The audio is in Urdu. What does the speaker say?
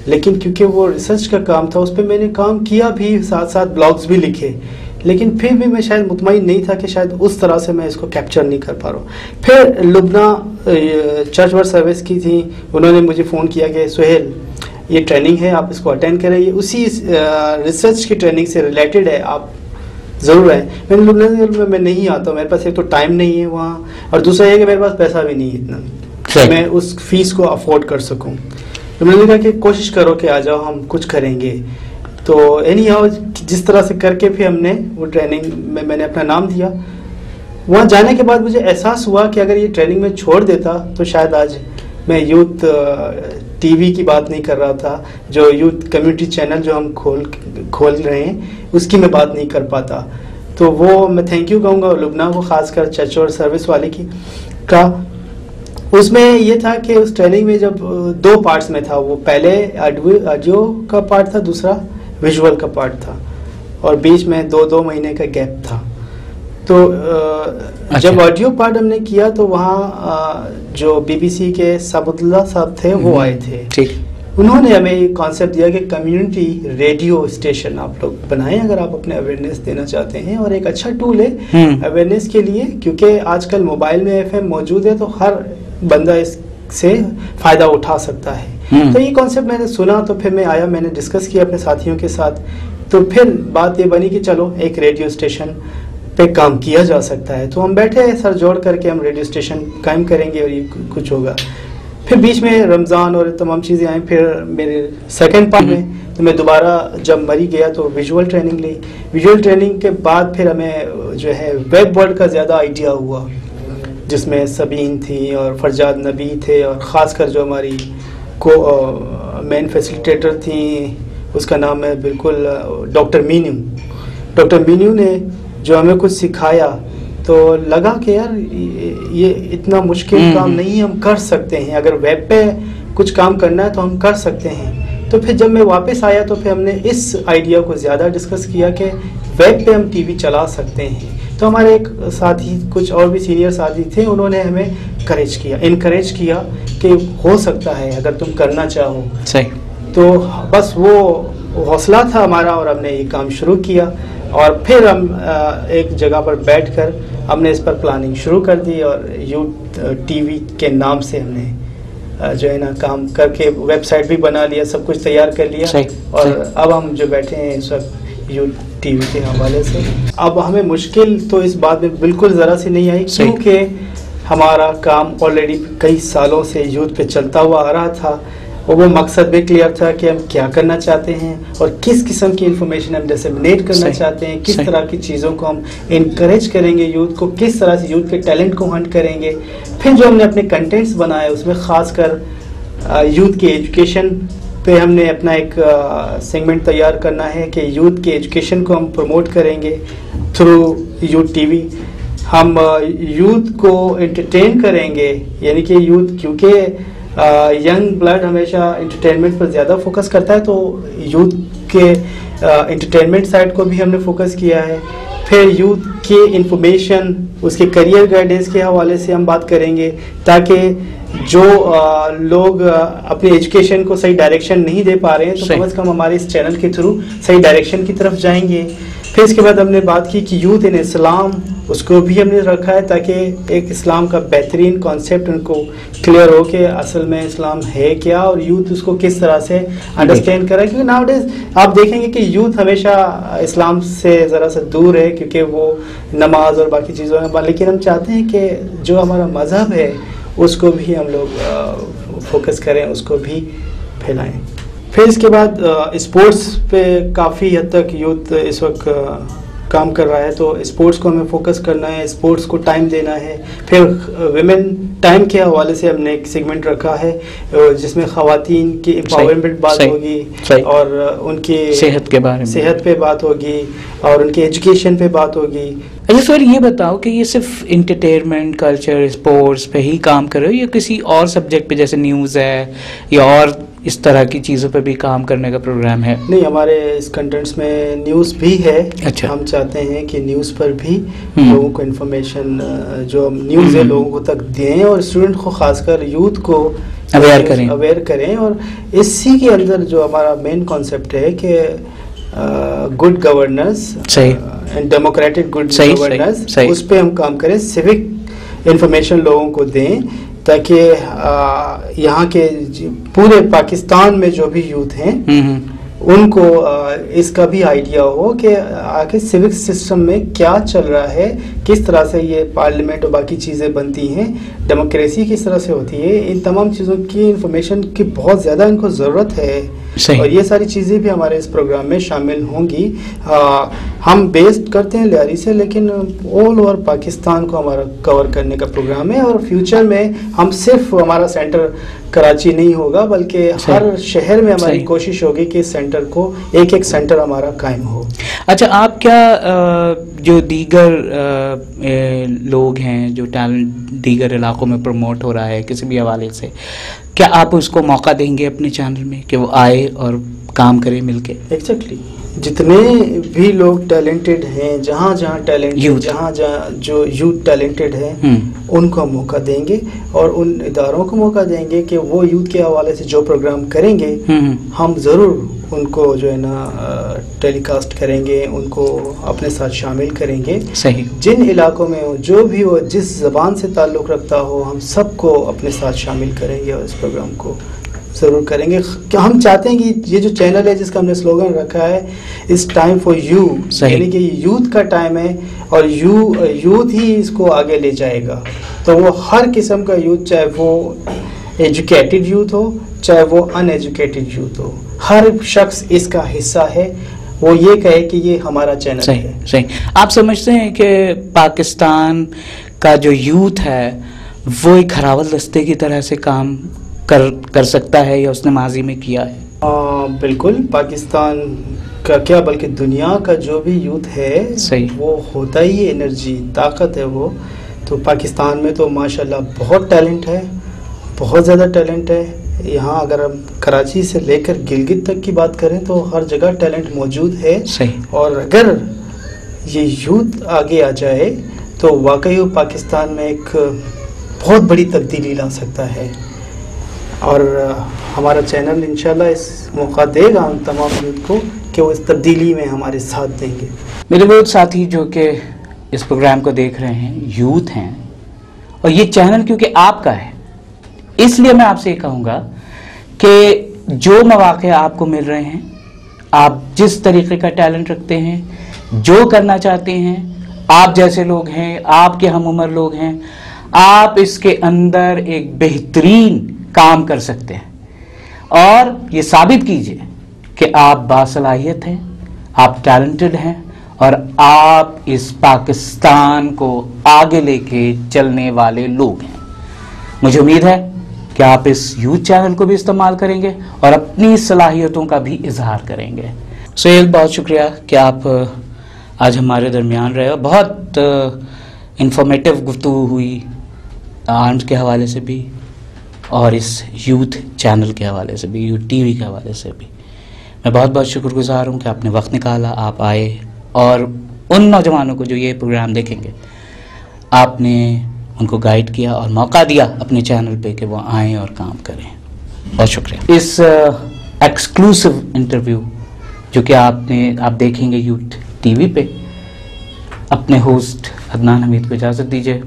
لیکن کیونکہ وہ ریسرچ کا کام تھا اس پہ میں نے کام کیا بھی، ساتھ ساتھ بلاگز بھی لکھے، لیکن پھر بھی میں شاید مطمئن نہیں تھا کہ شاید اس طرح سے میں اس کو کیپچر نہیں کر پا رہا ہوں. پھر لبنہ چرچ ورڈ سروس کی تھی، انہوں نے مجھے فون کیا کہ سہیل یہ ٹریننگ ہے، آپ اس کو اٹینڈ کریں، یہ اسی ریسرچ کی ٹریننگ سے ریلیٹڈ ہے، آپ ضرور آئیں. میں نے لبنہ میں نہیں آتا ہوں، میرے پاس ایک تو ٹائم نہیں ہے وہاں، اور دوسرا یہ کہ میرے پاس پیسہ بھی نہیں ہے اتنا کہ میں اس فیس کو افورڈ کر سکوں. تو میں نے کہا کہ کوشش کرو کہ آ جاؤ، ہم کچھ کریں گے. تو اینی ہاؤ جس طرح سے کر کے پھر ہم نے وہ ٹریننگ میں نے اپنا نام دیا. وہاں جانے کے بعد مجھے احساس ہوا کہ اگر یہ ٹریننگ میں چھوڑ دیتا تو شاید آج میں یوتھ ٹی وی کی بات نہیں کر رہا تھا، جو یوتھ کمیونٹی چینل جو ہم کھول رہے ہیں اس کی میں بات نہیں کر پاتا. تو وہ میں تھینک یو کہوں گا لبنہ کو، خاص کر چرچ اور سروس والے کی کا. اس میں یہ تھا کہ اس ٹریننگ میں جب 2 پارٹس میں تھا، وہ پہلے آڈیو کا پارٹ تھا، دوسرا ویژول کا پارٹ تھا، اور بیچ میں 2 مہینے کا گیپ تھا. تو جب آڈیو پارٹ ہم نے کیا تو وہاں جو بی بی سی کے سعد اللہ صاحب تھے وہ آئے تھے. انہوں نے ہمیں یہ کانسیپٹ دیا کہ کمیونٹی ریڈیو اسٹیشن آپ لوگ بنائیں اگر آپ اپنے اویئرنیس دینا چاہتے ہیں، اور ایک اچھا ٹول ہے اویئرنیس کے لیے، کیونکہ آج کل موبائل میں FM موجود ہے تو ہر بندہ اس سے فائدہ اٹھا سکتا ہے. تو یہ کانسیپٹ میں نے سنا تو پھر میں آیا، میں نے ڈسکس کیا اپنے ساتھیوں کے ساتھ. تو پھر بات یہ بنی کہ چلو ایک ریڈیو اسٹیشن پہ کام کیا جا سکتا ہے. تو ہم بیٹھے سر جوڑ کر کے ہم ریڈیو اسٹیشن قائم کریں گے اور یہ کچھ ہوگا. پھر بیچ میں رمضان اور تمام چیزیں آئیں. پھر میرے سیکنڈ پارٹ میں تو میں دوبارہ جب مری گیا تو ویژول ٹریننگ لی. ویژول ٹریننگ کے بعد پھر ہمیں جو ہے ویب ورلڈ کا زیادہ آئیڈیا ہوا، جس میں سبین تھی اور فرجاد نبی تھے، اور خاص کر جو ہماری کو مین فیسیلیٹیٹر تھیں اس کا نام ہے بالکل ڈاکٹر مینیو نے جو ہمیں کچھ سکھایا. تو لگا کہ یار یہ اتنا مشکل کام نہیں، ہم کر سکتے ہیں، اگر ویب پہ کچھ کام کرنا ہے تو ہم کر سکتے ہیں. تو پھر جب میں واپس آیا تو پھر ہم نے اس آئیڈیا کو زیادہ ڈسکس کیا کہ ویب پہ ہم ٹی وی چلا سکتے ہیں. تو ہمارے ایک ساتھی، کچھ اور بھی سینئر ساتھی تھے، انہوں نے ہمیں انکریج کیا کہ ہو سکتا ہے اگر تم کرنا چاہو. صحیح. تو بس وہ حوصلہ تھا ہمارا اور ہم نے یہ کام شروع کیا. اور پھر ہم ایک جگہ پر بیٹھ کر ہم نے اس پر پلاننگ شروع کر دی، اور یوتھ ٹی وی کے نام سے ہم نے جو ہے نا کام کر کے ویب سائٹ بھی بنا لیا، سب کچھ تیار کر لیا. اور اب ہم جو بیٹھے ہیں اس وقت یوتھ ٹی وی کے حوالے سے. اب ہمیں مشکل تو اس بات میں بالکل ذرا سی نہیں آئی، کیونکہ ہمارا کام آلریڈی کئی سالوں سے یوتھ پہ چلتا ہوا آ رہا تھا، اور وہ مقصد بھی کلیئر تھا کہ ہم کیا کرنا چاہتے ہیں اور کس قسم کی انفارمیشن ہم ڈسیمنیٹ کرنا چاہتے ہیں، کس طرح کی چیزوں کو ہم انکریج کریں گے یوتھ کو، کس طرح سے یوتھ کے ٹیلنٹ کو ہنٹ کریں گے. پھر جو ہم نے اپنے کنٹینٹس بنائے اس میں خاص کر یوتھ کی ایجوکیشن پہ ہم نے اپنا ایک سیگمنٹ تیار کرنا ہے کہ یوتھ کی ایجوکیشن کو ہم پروموٹ کریں گے تھرو یوتھ ٹی وی. ہم یوتھ کو انٹرٹین کریں گے، یعنی کہ یوتھ کیونکہ ینگ بلڈ ہمیشہ انٹرٹینمنٹ پر زیادہ فوکس کرتا ہے، تو یوتھ کے انٹرٹینمنٹ سائڈ کو بھی ہم نے فوکس کیا ہے. پھر یوتھ کی انفارمیشن، اس کے کریئر گائیڈنس کے حوالے سے ہم بات کریں گے، تاکہ جو لوگ اپنی ایجوکیشن کو صحیح ڈائریکشن نہیں دے پا رہے ہیں تو کم از کم ہمارے اس چینل کے تھرو صحیح ڈائریکشن کی طرف جائیں گے. پھر اس کے بعد ہم نے بات کی کہ یوتھ ان اسلام، اس کو بھی ہم نے رکھا ہے تاکہ ایک اسلام کا بہترین کانسیپٹ ان کو کلیئر ہو کہ اصل میں اسلام ہے کیا، اور یوتھ اس کو کس طرح سے انڈرسٹینڈ کرے. کیونکہ ناؤ ڈیز آپ دیکھیں گے کہ یوتھ ہمیشہ اسلام سے ذرا سا دور ہے، کیونکہ وہ نماز اور باقی چیزوں میں، لیکن ہم چاہتے ہیں کہ جو ہمارا مذہب ہے اس کو بھی ہم لوگ فوکس کریں، اس کو بھی پھیلائیں. پھر اس کے بعد اسپورٹس پہ کافی حد تک یوتھ اس وقت کام کر رہا ہے، تو اسپورٹس کو ہمیں فوکس کرنا ہے، اسپورٹس کو ٹائم دینا ہے. پھر ویمن ٹائم کے حوالے سے ہم نے ایک سیگمنٹ رکھا ہے جس میں خواتین کی امپاورمنٹ بات ہوگی، اور ان کی صحت پہ بات ہوگی، اور ان کی ایجوکیشن پہ بات ہوگی. اچھا سر، یہ بتاؤ کہ یہ صرف انٹرٹینمنٹ، کلچر، اسپورٹس پہ ہی کام کر رہے ہو یا کسی اور سبجیکٹ پہ جیسے نیوز ہے یا اور اس طرح کی چیزوں پہ بھی کام کرنے کا پروگرام ہے؟ نہیں، ہمارے اس کنٹینٹس میں نیوز بھی ہے. اچھا. ہم چاہتے ہیں کہ نیوز پر بھی لوگوں کو انفارمیشن جو نیوز ہے لوگوں کو تک دیں، اور اسٹوڈنٹ کو خاص کر یوتھ کو اویئر کریں. اور اسی کے اندر جو ہمارا مین کانسیپٹ ہے کہ good governance and democratic good governance, اس پہ ہم کام کریں. سیوک انفارمیشن لوگوں کو دیں تاکہ یہاں کے پورے پاکستان میں جو بھی یوتھ ہیں ان کو اس کا بھی آئیڈیا ہو کہ آخر سیوک سسٹم میں کیا چل رہا ہے، کس طرح سے یہ پارلیمنٹ اور باقی چیزیں بنتی ہیں، ڈیموکریسی کس طرح سے ہوتی ہے. ان تمام چیزوں کی انفارمیشن کی بہت زیادہ ان کو ضرورت ہے. اور یہ ساری چیزیں بھی ہمارے اس پروگرام میں شامل ہوں گی. ہم بیسڈ کرتے ہیں لیاری سے، لیکن آل اوور پاکستان کو ہمارا کور کرنے کا پروگرام ہے. اور فیوچر میں ہم صرف ہمارا سینٹر کراچی نہیں ہوگا، بلکہ ہر شہر میں ہماری کوشش ہوگی کہ سینٹر کو ایک سینٹر ہمارا قائم ہو. اچھا، آپ کیا جو دیگر لوگ ہیں جو ٹیلنٹ دیگر علاقوں میں پروموٹ ہو رہا ہے کسی بھی حوالے سے، کیا آپ اس کو موقع دیں گے اپنے چینل میں کہ وہ آئے اور کام کریں مل کے؟ ایگزیکٹلی. جتنے بھی لوگ ٹیلنٹڈ ہیں، جہاں ٹیلنٹ، جہاں جو یوتھ ٹیلنٹڈ ہیں، ان کو موقع دیں گے، اور ان اداروں کو موقع دیں گے کہ وہ یوتھ کے حوالے سے جو پروگرام کریں گے ہم ضرور ان کو جو ہے نا ٹیلی کاسٹ کریں گے، ان کو اپنے ساتھ شامل کریں گے. صحیح. جن علاقوں میں ہو، جو بھی ہو، جس زبان سے تعلق رکھتا ہو، ہم سب کو اپنے ساتھ شامل کریں گے اور اس پروگرام کو ضرور کریں گے. کہ ہم چاہتے ہیں کہ یہ جو چینل ہے جس کا ہم نے سلوگن رکھا ہے اس ٹائم فار یو، یعنی کہ یہ یوتھ کا ٹائم ہے اور یوتھ ہی اس کو آگے لے جائے گا. تو وہ ہر قسم کا یوتھ، چاہے وہ ایجوکیٹڈ یوتھ ہو چاہے وہ ان ایجوکیٹڈ یوتھ ہو، ہر شخص اس کا حصہ ہے. وہ یہ کہے کہ یہ ہمارا چینل ہے. صحیح. آپ سمجھتے ہیں کہ پاکستان کا جو یوتھ ہے وہ ایک ہراول دستے کی طرح سے کام کر سکتا ہے یا اس نے ماضی میں کیا ہے؟ بالکل. پاکستان کا کیا بلکہ دنیا کا جو بھی یوتھ ہے وہ ہوتا ہی انرجی، طاقت ہے وہ. تو پاکستان میں تو ماشاءاللہ بہت ٹیلنٹ ہے، بہت زیادہ ٹیلنٹ ہے. یہاں اگر ہم کراچی سے لے کر گلگت تک کی بات کریں تو ہر جگہ ٹیلنٹ موجود ہے. اور اگر یہ یوتھ آگے آ جائے تو واقعی وہ پاکستان میں ایک بہت بڑی تبدیلی لا سکتا ہے. اور ہمارا چینل انشاءاللہ اس موقع دے گا ہم تمام یوتھ کو کہ وہ اس تبدیلی میں ہمارے ساتھ دیں گے. میرے بہت ساتھی جو کہ اس پروگرام کو دیکھ رہے ہیں یوتھ ہیں، اور یہ چینل کیونکہ آپ کا ہے، اس لیے میں آپ سے یہ کہوں گا کہ جو مواقع آپ کو مل رہے ہیں، آپ جس طریقے کا ٹیلنٹ رکھتے ہیں، جو کرنا چاہتے ہیں، آپ جیسے لوگ ہیں، آپ کے ہم عمر لوگ ہیں، آپ اس کے اندر ایک بہترین کام کر سکتے ہیں. اور یہ ثابت کیجئے کہ آپ باصلاحیت ہیں، آپ ٹیلنٹڈ ہیں، اور آپ اس پاکستان کو آگے لے کے چلنے والے لوگ ہیں. مجھے امید ہے کہ آپ اس یوتھ چینل کو بھی استعمال کریں گے اور اپنی صلاحیتوں کا بھی اظہار کریں گے. سہیل، بہت شکریہ کہ آپ آج ہمارے درمیان رہے. بہت انفارمیٹیو گفتگو ہوئی آرمز کے حوالے سے بھی اور اس یوتھ چینل کے حوالے سے بھی، یوتھ ٹی وی کے حوالے سے بھی. میں بہت بہت شکر گزار ہوں کہ آپ نے وقت نکالا، آپ آئے، اور ان نوجوانوں کو جو یہ پروگرام دیکھیں گے آپ نے ان کو گائیڈ کیا اور موقع دیا اپنے چینل پہ کہ وہ آئیں اور کام کریں. بہت شکریہ. اس ایکسکلوسیو انٹرویو جو کہ آپ دیکھیں گے یوتھ ٹی وی پہ، اپنے ہوسٹ عدنان حمید کو اجازت دیجیے.